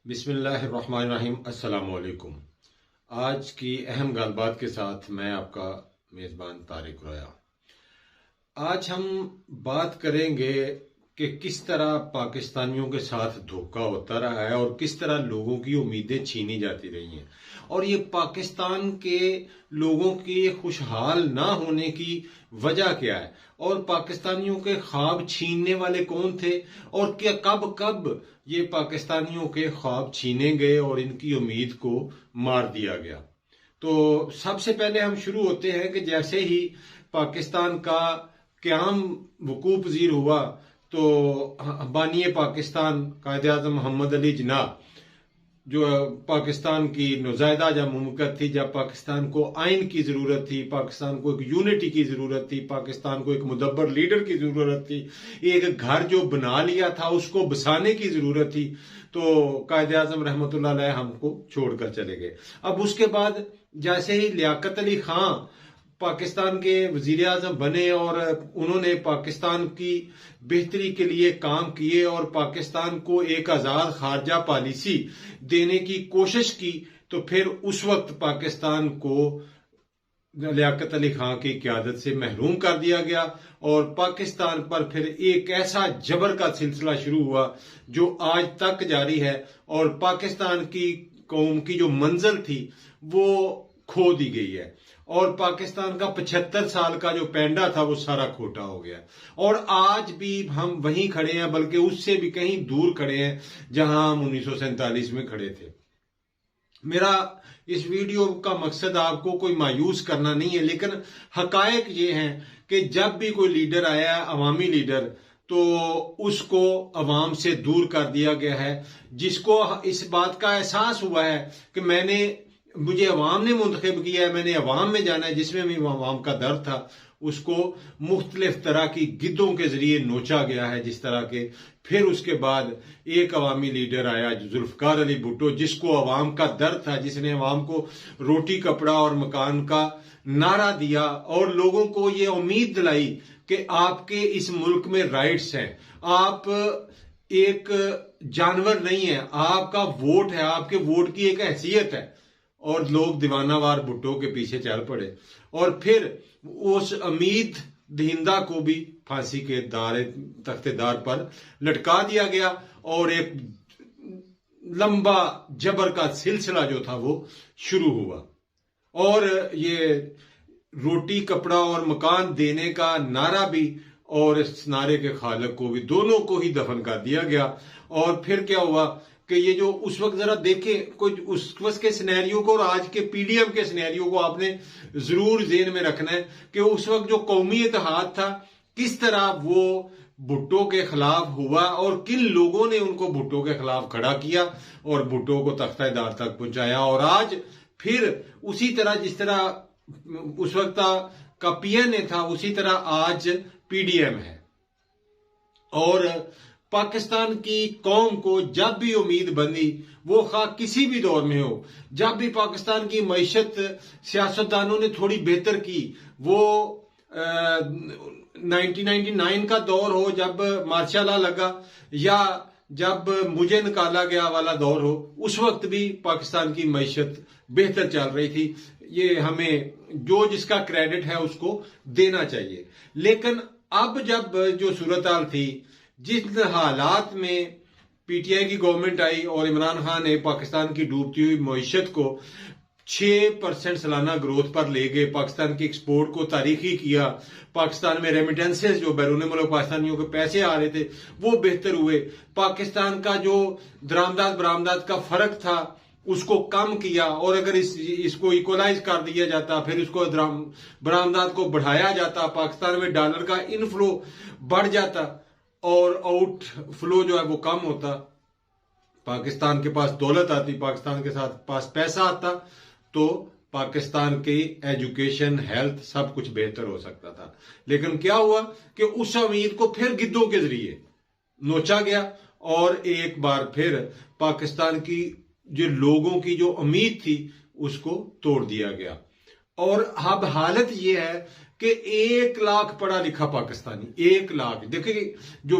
बिस्मिल्लाहिर्रहमानिर्रहीम। अस्सलाम वालेकुम। आज की अहम गलबात के साथ मैं आपका मेज़बान तारिक रोया। आज हम बात करेंगे कि किस तरह पाकिस्तानियों के साथ धोखा होता रहा है और किस तरह लोगों की उम्मीदें छीनी जाती रही हैं, और ये पाकिस्तान के लोगों के खुशहाल ना होने की वजह क्या है, और पाकिस्तानियों के ख्वाब छीनने वाले कौन थे, और क्या कब कब ये पाकिस्तानियों के ख्वाब छीने गए और इनकी उम्मीद को मार दिया गया। तो सबसे पहले हम शुरू होते हैं कि जैसे ही पाकिस्तान का क़याम वकूअ पज़ीर हुआ तो बानी पाकिस्तान कायदे आज़म मोहम्मद अली जिन्नाह, जो पाकिस्तान की नुज़ायदा जब मुमकिन थी, जब पाकिस्तान को आइन की ज़रूरत थी, पाकिस्तान को एक यूनिटी की ज़रूरत थी, पाकिस्तान को एक मुदब्बर लीडर की ज़रूरत थी, एक घर जो बना लिया था उसको बसाने की ज़रूरत थी, तो कायदे आज़म रहमतुल्लाह अलैह हमको छोड़कर चले गए। अब उसके बाद जैसे ही लियाकत अली खां पाकिस्तान के वजीर आज़म बने और उन्होंने पाकिस्तान की बेहतरी के लिए काम किए और पाकिस्तान को एक आज़ाद खारजा पॉलिसी देने की कोशिश की, तो फिर उस वक्त पाकिस्तान को लियाकत अली खां की क़यादत से महरूम कर दिया गया और पाकिस्तान पर फिर एक ऐसा जबर का सिलसिला शुरू हुआ जो आज तक जारी है, और पाकिस्तान की कौम की जो मंजिल थी वो खो दी गई है, और पाकिस्तान का 75 साल का जो पैंडा था वो सारा खोटा हो गया, और आज भी हम वहीं खड़े हैं, बल्कि उससे भी कहीं दूर खड़े हैं जहां हम 1947 में खड़े थे। मेरा इस वीडियो का मकसद आपको कोई मायूस करना नहीं है, लेकिन हकायक ये हैं कि जब भी कोई लीडर आया है, अवामी लीडर, तो उसको अवाम से दूर कर दिया गया है। जिसको इस बात का एहसास हुआ है कि मुझे अवाम ने मुंतखब किया है, मैंने अवाम में जाना है, जिसमें भी अवाम का दर्द था, उसको मुख्तलिफ तरह की गिद्धों के जरिए नोचा गया है जिस तरह के। फिर उसके बाद एक अवामी लीडर आया जुल्फकार अली भुट्टो, जिसको अवाम का दर्द था, जिसने अवाम को रोटी कपड़ा और मकान का नारा दिया और लोगों को ये उम्मीद दिलाई कि आपके इस मुल्क में राइट्स हैं, आप एक जानवर नहीं है, आपका वोट है, आपके वोट की एक हैसियत है। और लोग दीवानावार भुट्टो के पीछे चल पड़े और फिर उस उम्मीद दहिंदा को भी फांसी के तख्तेदार पर लटका दिया गया और एक लंबा जबर का सिलसिला जो था वो शुरू हुआ, और ये रोटी कपड़ा और मकान देने का नारा भी और इस नारे के खालिक को भी, दोनों को ही दफन कर दिया गया। और फिर क्या हुआ कि ये जो उस वक्त जरा देखें कोई उस वक्त के सिनेरियो को और आज के पीडीएम के सिनेरियो को आपने जरूर जेहन में रखना है कि उस वक्त जो कौमी इत्तेहाद था किस तरह वो भुट्टो के खिलाफ हुआ और किन लोगों ने उनको भुट्टो के खिलाफ खड़ा किया और भुट्टो को तख्तेदार तक पहुंचाया। और आज फिर उसी तरह जिस तरह उस वक्त का पीएनए था, उसी तरह आज पीडीएम है। और पाकिस्तान की कौम को जब भी उम्मीद बंधी, वो खा किसी भी दौर में हो, जब भी पाकिस्तान की मईशत सियासतदानों ने थोड़ी बेहतर की, वो 1999 का दौर हो जब मार्शल लॉ लगा, या जब मुझे निकाला गया वाला दौर हो, उस वक्त भी पाकिस्तान की मईशत बेहतर चल रही थी। ये हमें जो जिसका क्रेडिट है उसको देना चाहिए। लेकिन अब जब जो सूरत हाल थी, जिस हालात में पीटीआई की गवर्नमेंट आई और इमरान खान ने पाकिस्तान की डूबती हुई मईशत को 6% सालाना ग्रोथ पर ले गए, पाकिस्तान की एक्सपोर्ट को तारीखी किया, पाकिस्तान में रेमिटेंसेस जो बैरून मुल्क पाकिस्तानियों के पैसे आ रहे थे वो बेहतर हुए, पाकिस्तान का जो दरामदात बरामदात का फर्क था उसको कम किया, और अगर इसको इक्वलाइज कर दिया जाता, फिर उसको बरामदात को बढ़ाया जाता, पाकिस्तान में डॉलर का इनफ्लो बढ़ जाता और आउट फ्लो जो है वो कम होता, पाकिस्तान के पास दौलत आती, पाकिस्तान के साथ पास पैसा आता, तो पाकिस्तान की एजुकेशन हेल्थ सब कुछ बेहतर हो सकता था। लेकिन क्या हुआ कि उस उम्मीद को फिर गिद्धों के जरिए नोचा गया और एक बार फिर पाकिस्तान की जो लोगों की जो उम्मीद थी उसको तोड़ दिया गया। और अब हालत यह है कि 1 लाख पढ़ा लिखा पाकिस्तानी, 1 लाख, देखिए जो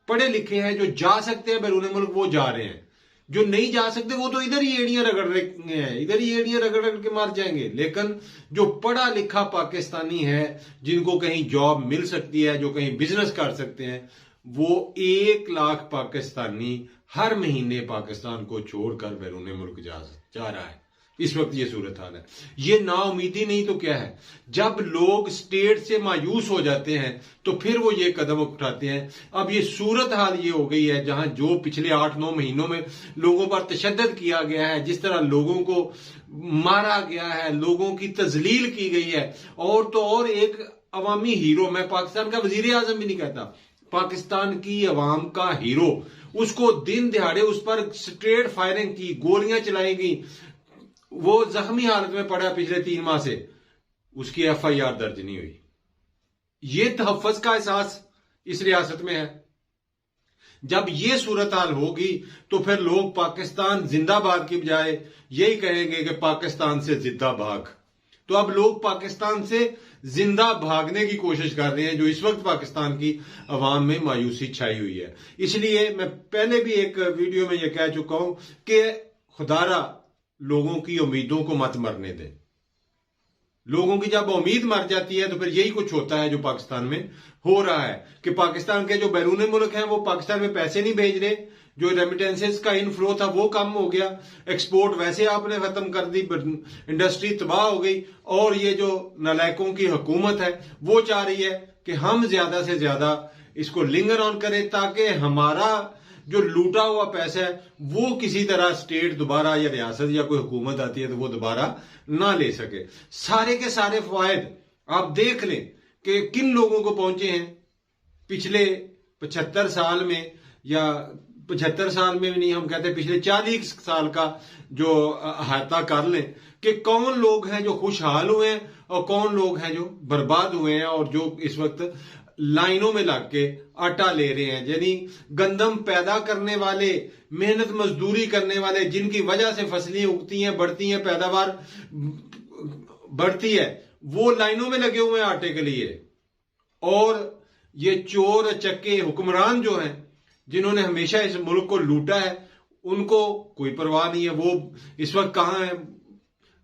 पढ़े लिखे हैं जो जा सकते हैं बैरून मुल्क वो जा रहे हैं, जो नहीं जा सकते वो तो इधर ही एड़ियां रगड़ रहे हैं, इधर ही एड़ियां रगड़ रगड़ के मार जाएंगे। लेकिन जो पढ़ा लिखा पाकिस्तानी है, जिनको कहीं जॉब मिल सकती है, जो कहीं बिजनेस कर सकते हैं, वो 1 लाख पाकिस्तानी हर महीने पाकिस्तान को छोड़कर बैरून मुल्क जा रहा है। इस वक्त ये सूरत हाल है। ये नाउमीदी नहीं तो क्या है। जब लोग स्टेट से मायूस हो जाते हैं तो फिर वो ये कदम उठाते हैं। अब ये सूरत हाल ये हो गई है, जहां जो पिछले 8-9 महीनों में लोगों पर तशद्दुद किया गया है, जिस तरह लोगों को मारा गया है, लोगों की तजलील की गई है, और तो और एक अवामी हीरो, मैं पाकिस्तान का वजीर आजम भी नहीं कहता, पाकिस्तान की अवाम का हीरो, उसको दिन दिहाड़े उस पर स्ट्रेट फायरिंग की, गोलियां चलाई गई, वो जख्मी हालत में पड़ा पिछले 3 माह से, उसकी FIR दर्ज नहीं हुई। ये तहफ़्फ़ुज़ का एहसास इस रियासत में है। जब ये सूरत हाल होगी तो फिर लोग पाकिस्तान जिंदाबाद की बजाय यही कहेंगे कि पाकिस्तान से जिद्दा भाग। तो अब लोग पाकिस्तान से जिंदा भागने की कोशिश कर रहे हैं, जो इस वक्त पाकिस्तान की अवाम में मायूसी छाई हुई है। इसलिए मैं पहले भी एक वीडियो में यह कह चुका हूं कि खुदारा लोगों की उम्मीदों को मत मरने दें। लोगों की जब उम्मीद मर जाती है तो फिर यही कुछ होता है जो पाकिस्तान में हो रहा है कि पाकिस्तान के जो बैरून मुल्क हैं वो पाकिस्तान में पैसे नहीं भेज रहे, जो रेमिटेंसेस का इनफ्लो था वो कम हो गया, एक्सपोर्ट वैसे आपने खत्म कर दी, इंडस्ट्री तबाह हो गई, और ये जो नालायकों की हुकूमत है वो चाह रही है कि हम ज्यादा से ज्यादा इसको लिंगर ऑन करें ताकि हमारा जो लूटा हुआ पैसा है वो किसी तरह स्टेट दोबारा या रियासत या कोई हुकूमत आती है तो वो दोबारा ना ले सके। सारे के सारे फायदे आप देख लें कि किन लोगों को पहुंचे हैं पिछले 75 साल में, या 75 साल में भी नहीं, हम कहते हैं पिछले 40 साल का जो अहाता कर लें कि कौन लोग हैं जो खुशहाल हुए हैं और कौन लोग हैं जो बर्बाद हुए हैं, और जो इस वक्त लाइनों में लग के आटा ले रहे हैं। यानी गंदम पैदा करने वाले, मेहनत मजदूरी करने वाले, जिनकी वजह से फसलें उगती हैं, बढ़ती हैं, पैदावार बढ़ती है, वो लाइनों में लगे हुए हैं आटे के लिए। और ये चोर चक्के हुक्मरान जो हैं, जिन्होंने हमेशा इस मुल्क को लूटा है, उनको कोई परवाह नहीं है। वो इस वक्त कहां है?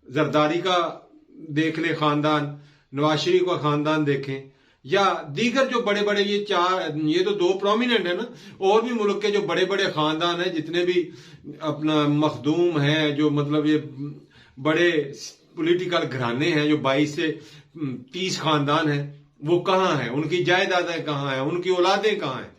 जरदारी का देख ले खानदान, नवाज शरीफ का खानदान देखें, या दीगर जो बड़े बड़े ये तो 2 प्रोमिनेंट है ना, और भी मुल्क के जो बड़े बड़े खानदान हैं, जितने भी अपना मखदूम हैं, जो मतलब ये बड़े पॉलिटिकल घराने हैं, जो 22 से 30 खानदान हैं, वो कहां हैं? उनकी जायदादें कहां हैं? उनकी औलादें कहां हैं?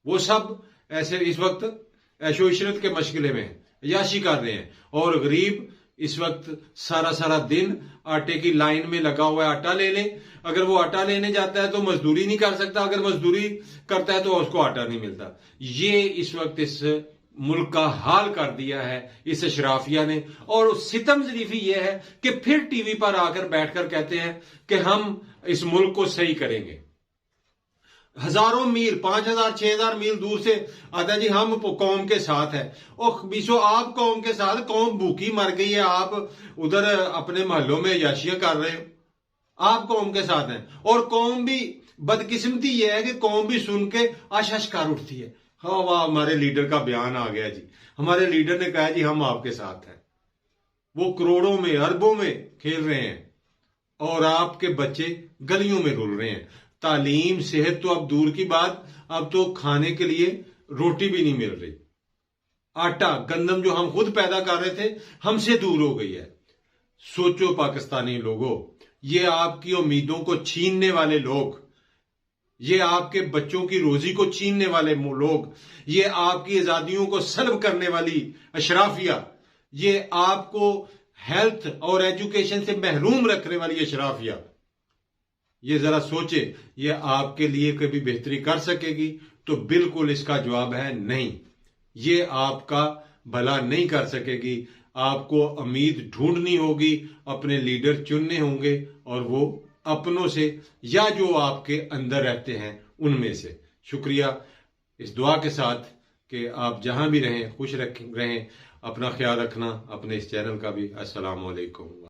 वो सब ऐसे इस वक्त ऐशो इशरत के मशगले में याशी कर रहे हैं, और गरीब इस वक्त सारा सारा दिन आटे की लाइन में लगा हुआ है, आटा ले ले। अगर वो आटा लेने जाता है तो मजदूरी नहीं कर सकता, अगर मजदूरी करता है तो उसको आटा नहीं मिलता। ये इस वक्त इस मुल्क का हाल कर दिया है इस अशराफिया ने। और सितम ज़रीफी यह है कि फिर टीवी पर आकर बैठकर कहते हैं कि हम इस मुल्क को सही करेंगे। हजारों मील, 5000 6000 मील दूर से आता है जी हम कौम के साथ है। और खबीसो, आप कौम के साथ, कौम भूखी मर गई है, आप उधर अपने महलों में याशियां कर रहे हो, आप कौम के साथ हैं। और कौम भी, बदकिस्मती यह है कि कौम भी सुन के आश कर उठती है। हाँ वाह, हमारे लीडर का बयान आ गया जी, हमारे लीडर ने कहा जी हम आपके साथ हैं। वो करोड़ों में अरबों में खेल रहे हैं और आपके बच्चे गलियों में रुल रहे हैं। तालीम सेहत तो अब दूर की बात, अब तो खाने के लिए रोटी भी नहीं मिल रही। आटा गंदम जो हम खुद पैदा कर रहे थे हमसे दूर हो गई है। सोचो पाकिस्तानी लोगों, ये आपकी उम्मीदों को छीनने वाले लोग, ये आपके बच्चों की रोजी को छीनने वाले लोग, ये आपकी आजादियों को सल्ब करने वाली अशराफिया, ये आपको हेल्थ और एजुकेशन से महरूम रखने वाली अशराफिया, ये जरा सोचे, ये आपके लिए कभी बेहतरी कर सकेगी? तो बिल्कुल इसका जवाब है नहीं। ये आपका भला नहीं कर सकेगी। आपको उम्मीद ढूंढनी होगी, अपने लीडर चुनने होंगे, और वो अपनों से या जो आपके अंदर रहते हैं उनमें से। शुक्रिया इस दुआ के साथ कि आप जहां भी रहें खुश रहें, अपना ख्याल रखना, अपने इस चैनल का भी। अस्सलाम वालेकुम।